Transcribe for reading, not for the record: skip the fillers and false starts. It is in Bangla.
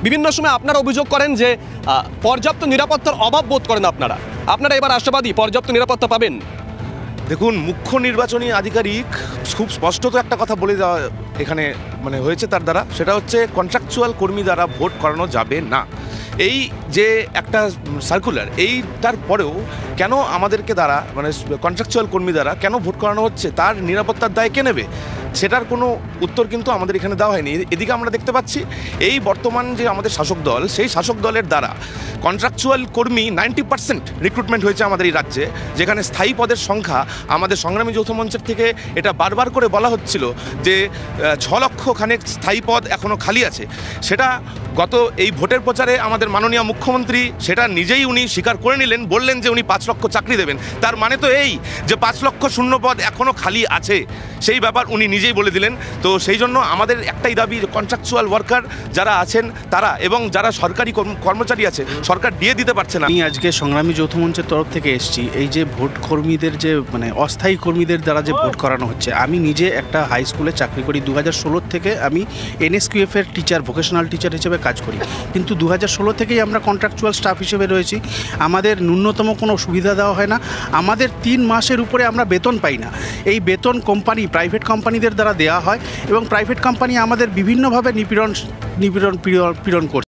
বিভিন্ন সময় আপনারা অভিযোগ করেন যে পর্যাপ্ত নিরাপত্তার অভাব বোধ করেন আপনারা এবার আশাবাদী পর্যাপ্ত নিরাপত্তা পাবেন? দেখুন, মুখ্য নির্বাচনী আধিকারিক খুব স্পষ্টত একটা কথা বলে দেওয়া এখানে হয়েছে তার দ্বারা, সেটা হচ্ছে কন্ট্রাকচুয়াল কর্মী দ্বারা ভোট করানো যাবে না। এই যে একটা সার্কুলার, এইটার পরেও কেন আমাদেরকে দ্বারা কন্ট্রাকচুয়াল কর্মী দ্বারা কেন ভোট করানো হচ্ছে, তার নিরাপত্তার দায় কে নেবে, সেটার কোনো উত্তর কিন্তু আমাদের এখানে দেওয়া হয়নি। এদিকে আমরা দেখতে পাচ্ছি এই বর্তমান যে আমাদের শাসক দল, সেই শাসক দলের দ্বারা কন্ট্রাকচুয়াল কর্মী 90% রিক্রুটমেন্ট হয়েছে আমাদের এই রাজ্যে, যেখানে স্থায়ী পদের সংখ্যা আমাদের সংগ্রামী যৌথ মঞ্চের থেকে এটা বারবার করে বলা হচ্ছিল যে 6 লক্ষ খানেক স্থায়ী পদ এখনও খালি আছে। সেটা গত এই ভোটের প্রচারে আমাদের মাননীয় মুখ্যমন্ত্রী সেটা নিজেই উনি স্বীকার করে নিলেন, বললেন যে উনি 5 লক্ষ চাকরি দেবেন। তার মানে তো এই যে 5 লক্ষ শূন্য পদ এখনও খালি আছে, সেই ব্যাপার উনি নিজেই বলে দিলেন। তো সেই জন্য আমাদের একটাই দাবি, কন্ট্রাকচুয়াল ওয়ার্কার যারা আছেন তারা এবং যারা সরকারি কর্মচারী আছে, সরকার দিয়ে দিতে পারছে না। আমি আজকে সংগ্রামী যৌথ মঞ্চের তরফ থেকে এসেছি। এই যে ভোট কর্মীদের যে অস্থায়ী কর্মীদের দ্বারা যে ভোট করানো হচ্ছে, আমি নিজে একটা হাই স্কুলে চাকরি করি। 2016 থেকে আমি NSQF এর টিচার, ভোকেশনাল টিচার হিসেবে কাজ করি, কিন্তু 2016 থেকেই আমরা কন্ট্রাকচুয়াল স্টাফ হিসেবে রয়েছি। আমাদের ন্যূনতম কোনো সুবিধা দেওয়া হয় না, আমাদের 3 মাসের উপরে আমরা বেতন পাই না। এই বেতন প্রাইভেট কোম্পানিদের দ্বারা দেওয়া হয় এবং প্রাইভেট কোম্পানি আমাদের বিভিন্নভাবে নিপীড়ন করছে।